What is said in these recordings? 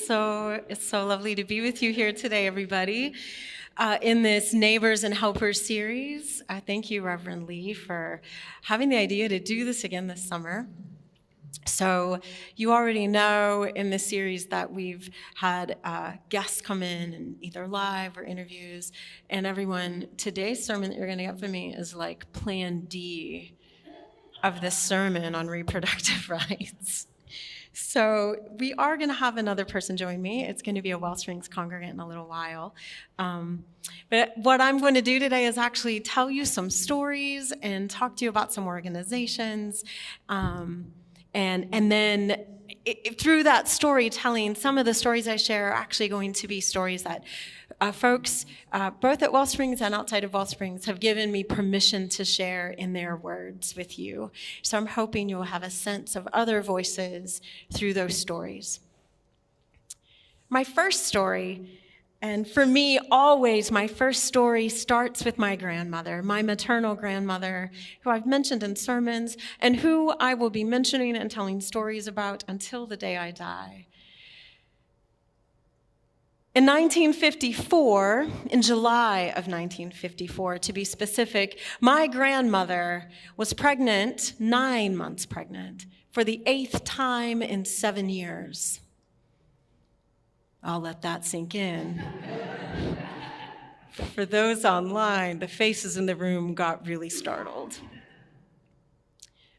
It's so lovely to be with you here today, everybody. In this Neighbors and Helpers series, I thank you, Reverend Lee, for having the idea to do this again this summer. So you already know in this series that we've had guests come in and either live or interviews, and everyone, today's sermon that you're going to get from me is like plan D of this sermon on reproductive rights. So we are going to have another person join me. It's going to be a Wellsprings congregant in a little while. But what I'm going to do today is actually tell you some stories and talk to you about some organizations. And then through that storytelling, some of the stories I share are actually going to be stories that folks, both at Wellsprings and outside of Wellsprings, have given me permission to share in their words with you. So I'm hoping you'll have a sense of other voices through those stories. My first story, and for me, always my first story starts with my grandmother, my maternal grandmother, who I've mentioned in sermons, and who I will be mentioning and telling stories about until the day I die. In 1954, in July of 1954, to be specific, my grandmother was pregnant, 9 months pregnant, for the 8th time in 7 years. I'll let that sink in. For those online, the faces in the room got really startled.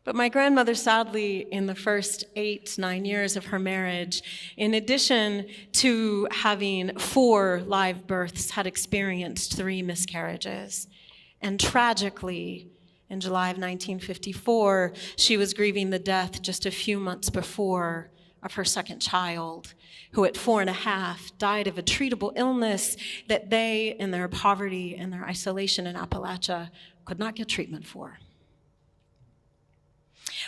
But my grandmother, sadly, in the first 8-9 years of her marriage, in addition to having 4 live births, had experienced 3 miscarriages. And tragically, in July of 1954, she was grieving the death just a few months before of her second child, who at 4.5 died of a treatable illness that they, in their poverty and their isolation in Appalachia, could not get treatment for.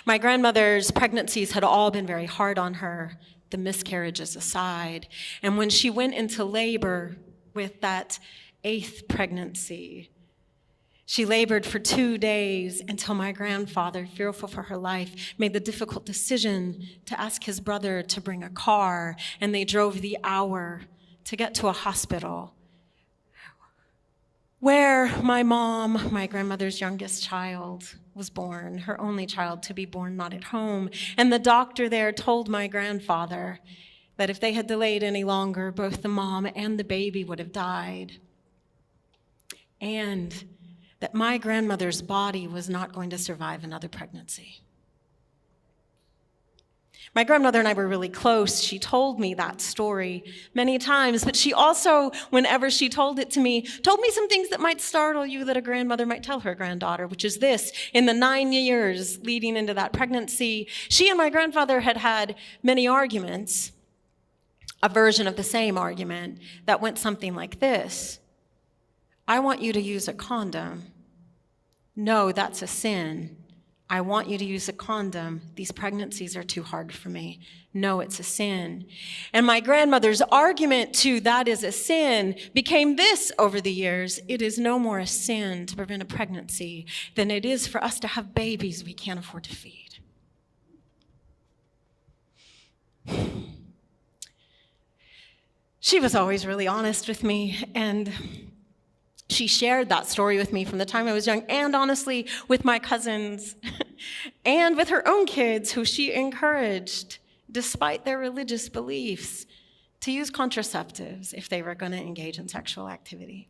My grandmother's pregnancies had all been very hard on her, the miscarriages aside. And when she went into labor with that 8th pregnancy, she labored for 2 days until my grandfather, fearful for her life, made the difficult decision to ask his brother to bring a car, and they drove the hour to get to a hospital where my mom, my grandmother's youngest child, was born, her only child to be born not at home. And the doctor there told my grandfather that if they had delayed any longer, both the mom and the baby would have died. And that my grandmother's body was not going to survive another pregnancy. My grandmother and I were really close. She told me that story many times, but she also, whenever she told it to me, told me some things that might startle you that a grandmother might tell her granddaughter, which is this: in the 9 years leading into that pregnancy, she and my grandfather had had many arguments, a version of the same argument that went something like this: I want you to use a condom. No, that's a sin. I want you to use a condom. These pregnancies are too hard for me. No, it's a sin. And my grandmother's argument to that is a sin became this over the years: it is no more a sin to prevent a pregnancy than it is for us to have babies we can't afford to feed. She was always really honest with me, and she shared that story with me from the time I was young, and honestly with my cousins and with her own kids, who she encouraged, despite their religious beliefs, to use contraceptives if they were going to engage in sexual activity.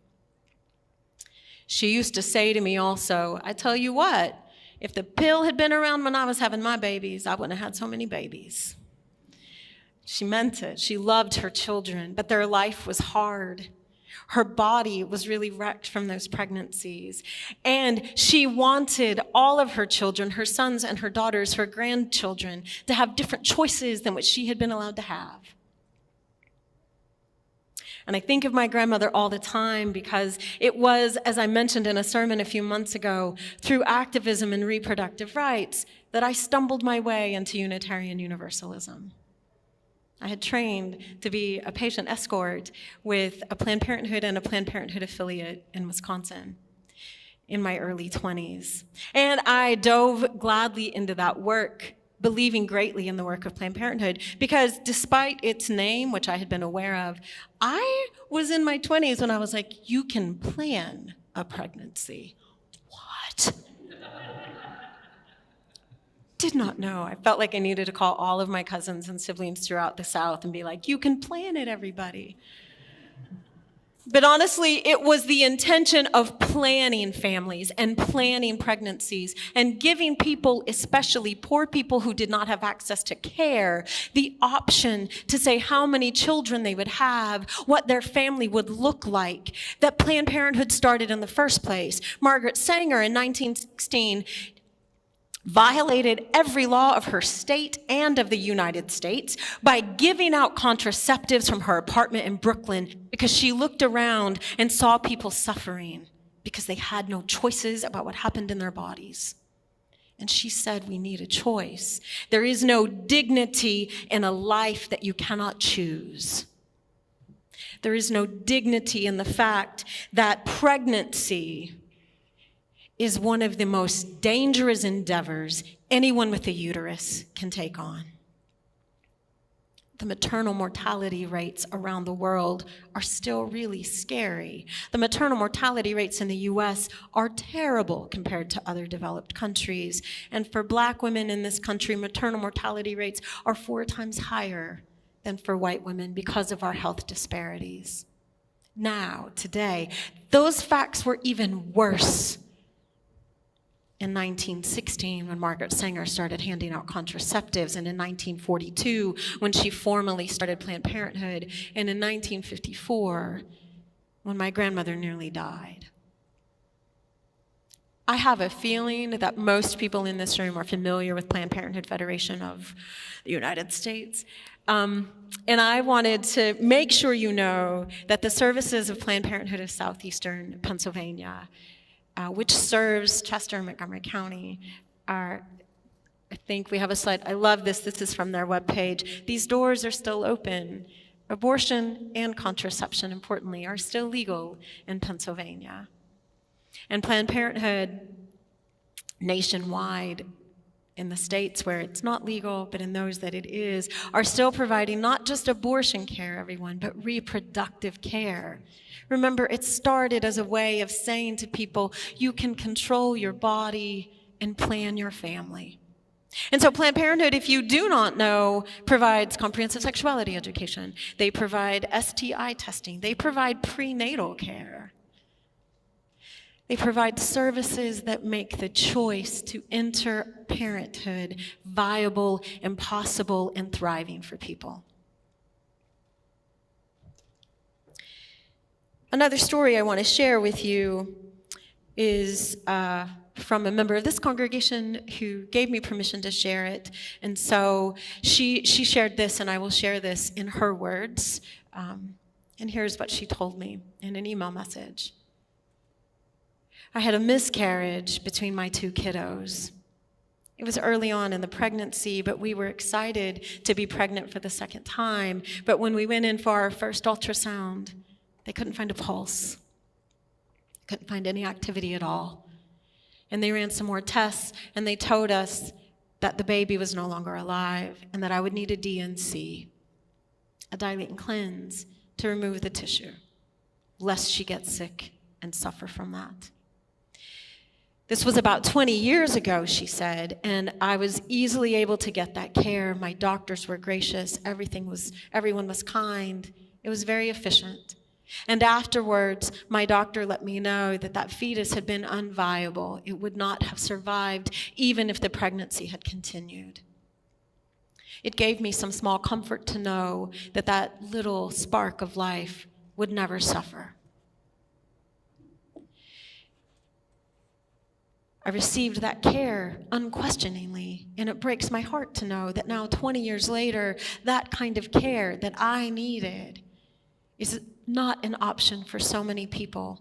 She used to say to me also, I tell you what, if the pill had been around when I was having my babies, I wouldn't have had so many babies. She meant it. She loved her children, but their life was hard. Her body was really wrecked from those pregnancies. And she wanted all of her children, her sons and her daughters, her grandchildren, to have different choices than what she had been allowed to have. And I think of my grandmother all the time because it was, as I mentioned in a sermon a few months ago, through activism and reproductive rights that I stumbled my way into Unitarian Universalism. I had trained to be a patient escort with a Planned Parenthood and a Planned Parenthood affiliate in Wisconsin in my early 20s. And I dove gladly into that work believing greatly in the work of Planned Parenthood, because despite its name, which I had been aware of, I was in my 20s when I was like, you can plan a pregnancy. What? Did not know. I felt like I needed to call all of my cousins and siblings throughout the South and be like, you can plan it, everybody. But honestly, it was the intention of planning families and planning pregnancies and giving people, especially poor people who did not have access to care, the option to say how many children they would have, what their family would look like, that Planned Parenthood started in the first place. Margaret Sanger in 1916 violated every law of her state and of the United States by giving out contraceptives from her apartment in Brooklyn because she looked around and saw people suffering because they had no choices about what happened in their bodies. And she said, we need a choice. There is no dignity in a life that you cannot choose. There is no dignity in the fact that pregnancy is one of the most dangerous endeavors anyone with a uterus can take on. The maternal mortality rates around the world are still really scary. The maternal mortality rates in the US are terrible compared to other developed countries. And for Black women in this country, maternal mortality rates are 4 times higher than for white women because of our health disparities. Now, today, those facts were even worse in 1916, when Margaret Sanger started handing out contraceptives, and in 1942, when she formally started Planned Parenthood, and in 1954, when my grandmother nearly died. I have a feeling that most people in this room are familiar with Planned Parenthood Federation of the United States. And I wanted to make sure you know that the services of Planned Parenthood of Southeastern Pennsylvania, which serves Chester and Montgomery County, I think we have a slide. I love this. This is from their webpage. These doors are still open. Abortion and contraception, importantly, are still legal in Pennsylvania. And Planned Parenthood nationwide, in the states where it's not legal, but in those that it is, are still providing not just abortion care, everyone, but reproductive care. Remember, it started as a way of saying to people, you can control your body and plan your family. And so Planned Parenthood, if you do not know, provides comprehensive sexuality education. They provide STI testing. They provide prenatal care. They provide services that make the choice to enter parenthood viable and possible and thriving for people. Another story I want to share with you is from a member of this congregation who gave me permission to share it. And so she shared this, and I will share this in her words. And here's what she told me in an email message. I had a miscarriage between my 2 kiddos. It was early on in the pregnancy, but we were excited to be pregnant for the 2nd time. But when we went in for our first ultrasound, they couldn't find a pulse. Couldn't find any activity at all. And they ran some more tests, and they told us that the baby was no longer alive and that I would need a DNC, a dilate and cleanse, to remove the tissue, lest she get sick and suffer from that. This was about 20 years ago, she said, and I was easily able to get that care. My doctors were gracious. Everyone was kind. It was very efficient. And afterwards, my doctor let me know that that fetus had been unviable. It would not have survived even if the pregnancy had continued. It gave me some small comfort to know that that little spark of life would never suffer. I received that care unquestioningly, and it breaks my heart to know that now 20 years later, that kind of care that I needed is not an option for so many people.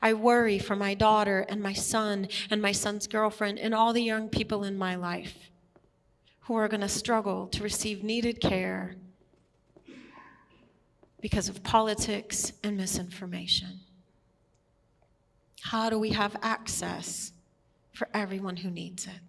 I worry for my daughter and my son's girlfriend and all the young people in my life who are going to struggle to receive needed care because of politics and misinformation. How do we have access for everyone who needs it?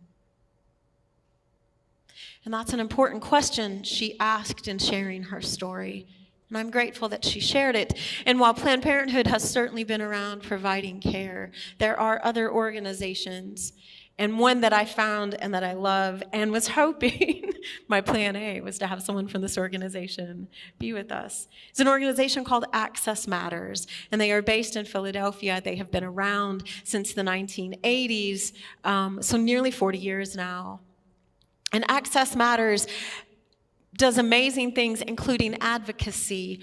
And that's an important question she asked in sharing her story. And I'm grateful that she shared it. And while Planned Parenthood has certainly been around providing care, there are other organizations. And one that I found and that I love and was hoping, my plan A was to have someone from this organization be with us. It's an organization called Access Matters, and they are based in Philadelphia. They have been around since the 1980s, so nearly 40 years now. And Access Matters does amazing things, including advocacy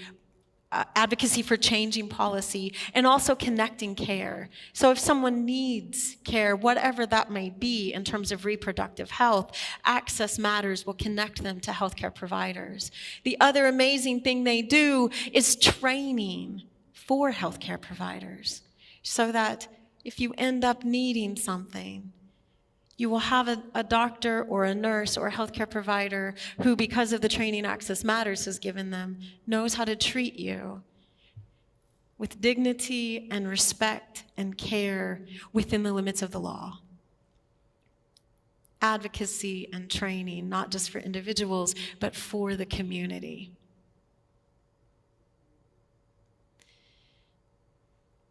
for changing policy, and also connecting care. So if someone needs care, whatever that may be in terms of reproductive health, Access Matters will connect them to healthcare providers. The other amazing thing they do is training for healthcare providers, so that if you end up needing something, you will have a doctor or a nurse or a healthcare provider who, because of the training Access Matters has given them, knows how to treat you with dignity and respect and care within the limits of the law. Advocacy and training, not just for individuals, but for the community.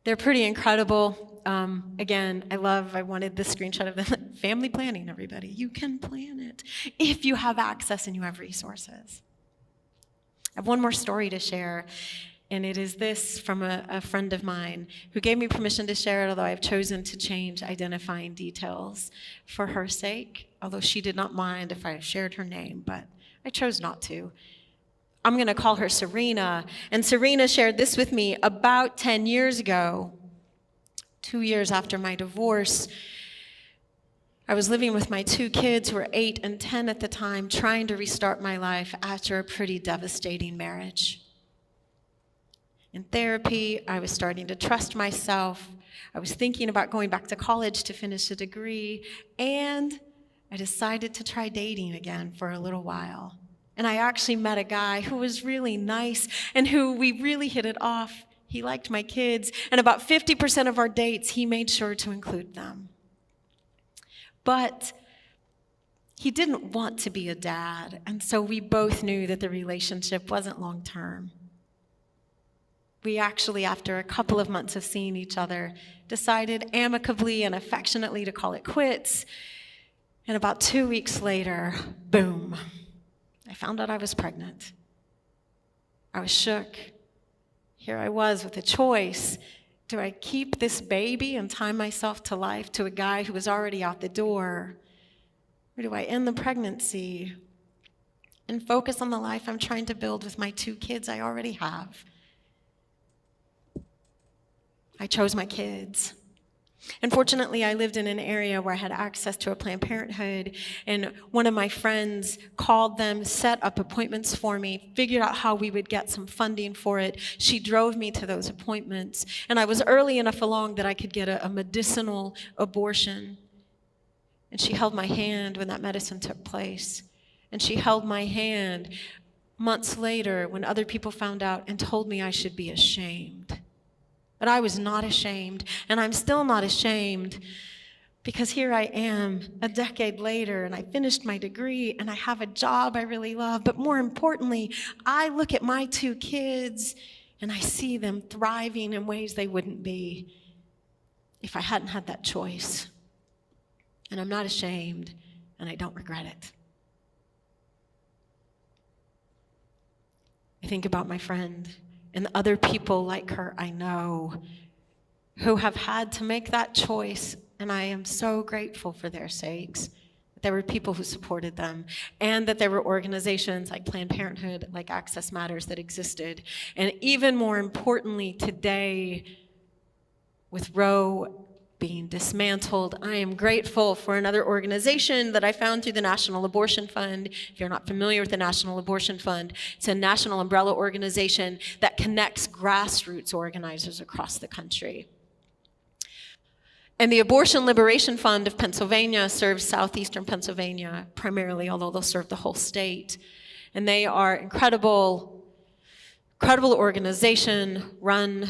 They're pretty incredible. Again, I wanted this screenshot of the family planning, everybody. You can plan it if you have access and you have resources. I have one more story to share, and it is this from a friend of mine who gave me permission to share it, although I've chosen to change identifying details for her sake, although she did not mind if I shared her name, but I chose not to. I'm going to call her Serena, and Serena shared this with me about 10 years ago. 2 years after my divorce, I was living with my two kids, who were 8 and 10 at the time, trying to restart my life after a pretty devastating marriage. In therapy, I was starting to trust myself. I was thinking about going back to college to finish a degree, and I decided to try dating again for a little while. And I actually met a guy who was really nice and who we really hit it off. He liked my kids, and about 50% of our dates, he made sure to include them. But he didn't want to be a dad, and so we both knew that the relationship wasn't long-term. We actually, after a couple of months of seeing each other, decided amicably and affectionately to call it quits. And about 2 weeks later, boom, I found out I was pregnant. I was shook. Here I was with a choice. Do I keep this baby and tie myself to life to a guy who was already out the door? Or do I end the pregnancy and focus on the life I'm trying to build with my 2 kids I already have? I chose my kids. And fortunately, I lived in an area where I had access to a Planned Parenthood, and one of my friends called them, set up appointments for me, figured out how we would get some funding for it. She drove me to those appointments, and I was early enough along that I could get a medicinal abortion. And she held my hand when that medicine took place. And she held my hand months later when other people found out and told me I should be ashamed. But I was not ashamed, and I'm still not ashamed, because here I am a decade later, and I finished my degree, and I have a job I really love. But more importantly, I look at my 2 kids, and I see them thriving in ways they wouldn't be if I hadn't had that choice. And I'm not ashamed, and I don't regret it. I think about my friend and the other people like her I know who have had to make that choice, and I am so grateful for their sakes. That there were people who supported them, and that there were organizations like Planned Parenthood, like Access Matters, that existed. And even more importantly, today, with Roe being dismantled, I am grateful for another organization that I found through the National Abortion Fund. If you're not familiar with the National Abortion Fund, it's a national umbrella organization that connects grassroots organizers across the country. And the Abortion Liberation Fund of Pennsylvania serves southeastern Pennsylvania primarily, although they'll serve the whole state. And they are incredible organization run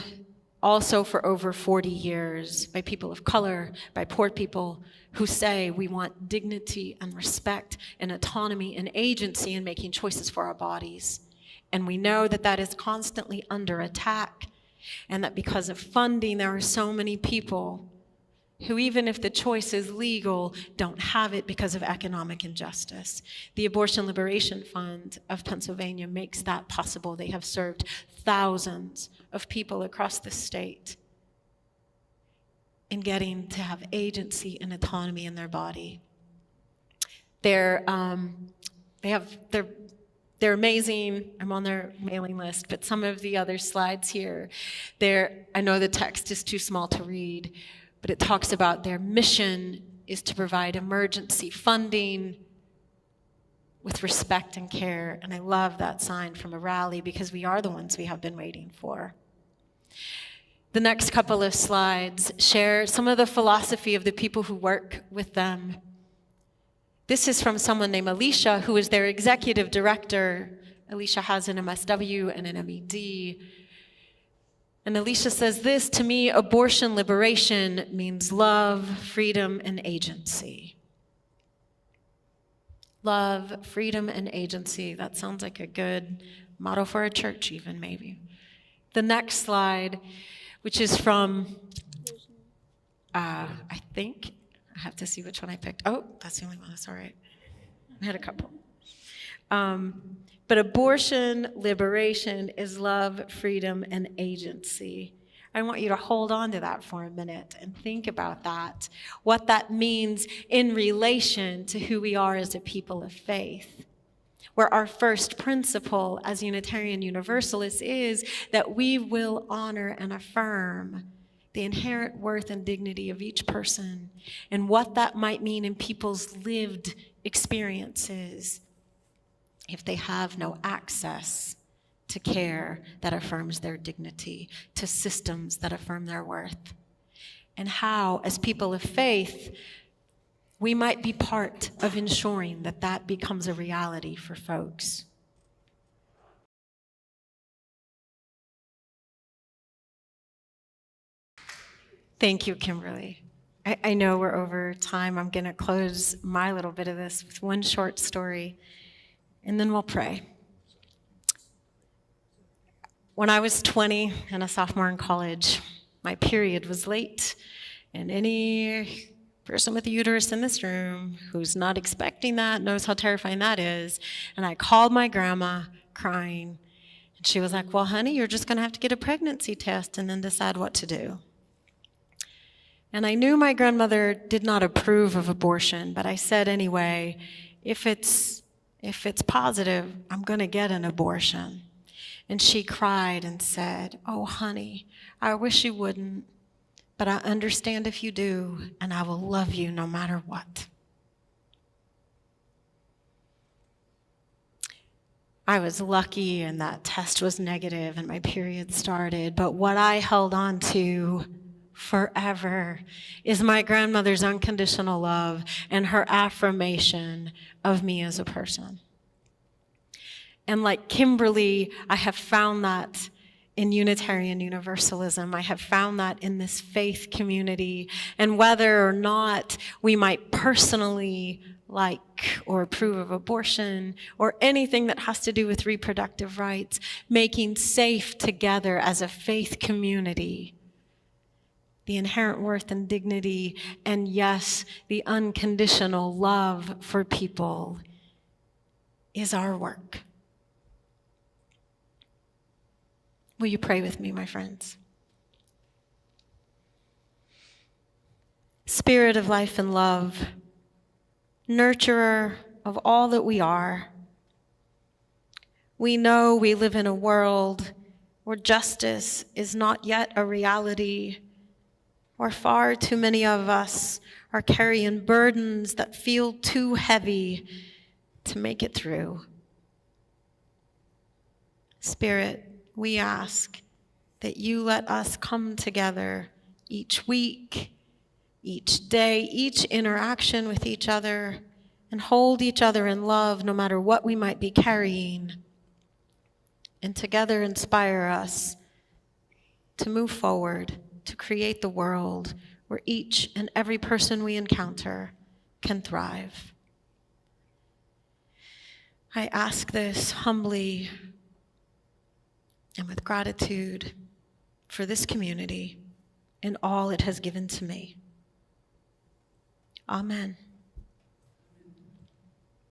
also for over 40 years by people of color, by poor people who say we want dignity and respect and autonomy and agency in making choices for our bodies. And we know that that is constantly under attack, and that because of funding, there are so many people who, even if the choice is legal, don't have it because of economic injustice. The Abortion Liberation Fund of Pennsylvania makes that possible. They have served thousands of people across the state in getting to have agency and autonomy in their body. They're amazing. I'm on their mailing list, but some of the other slides here, I know the text is too small to read, but it talks about their mission is to provide emergency funding with respect and care. And I love that sign from a rally, because we are the ones we have been waiting for. The next couple of slides share some of the philosophy of the people who work with them. This is from someone named Alicia, who is their executive director. Alicia has an MSW and an MED. And Alicia says this: to me, abortion liberation means love, freedom, and agency. Love, freedom, and agency. That sounds like a good motto for a church even, maybe. The next slide, which is from, I think, I have to see which one I picked. Oh, that's the only one, that's all right. I had a couple. But abortion liberation is love, freedom, and agency. I want you to hold on to that for a minute and think about that, what that means in relation to who we are as a people of faith, where our first principle as Unitarian Universalists is that we will honor and affirm the inherent worth and dignity of each person, and what that might mean in people's lived experiences if they have no access to care that affirms their dignity, to systems that affirm their worth, and how, as people of faith, we might be part of ensuring that that becomes a reality for folks. Thank you, Kimberly. I know we're over time. I'm going to close my little bit of this with one short story, and then we'll pray. When I was 20 and a sophomore in college, my period was late, and any person with a uterus in this room who's not expecting that knows how terrifying that is. And I called my grandma crying, and she was like, well, honey, you're just going to have to get a pregnancy test and then decide what to do. And I knew my grandmother did not approve of abortion, but I said anyway, if it's positive, I'm going to get an abortion. And she cried and said, oh, honey, I wish you wouldn't, but I understand if you do, and I will love you no matter what. I was lucky, and that test was negative, and my period started. But what I held on to forever is my grandmother's unconditional love and her affirmation of me as a person. And like Kimberly, I have found that in Unitarian Universalism. I have found that in this faith community. And whether or not we might personally like or approve of abortion or anything that has to do with reproductive rights, making safe together as a faith community the inherent worth and dignity, and yes, the unconditional love for people is our work. Will you pray with me, my friends? Spirit of life and love, nurturer of all that we are, we know we live in a world where justice is not yet a reality, where far too many of us are carrying burdens that feel too heavy to make it through. Spirit, we ask that you let us come together each week, each day, each interaction with each other, and hold each other in love no matter what we might be carrying, and together inspire us to move forward, to create the world where each and every person we encounter can thrive. I ask this humbly and with gratitude for this community and all it has given to me. Amen.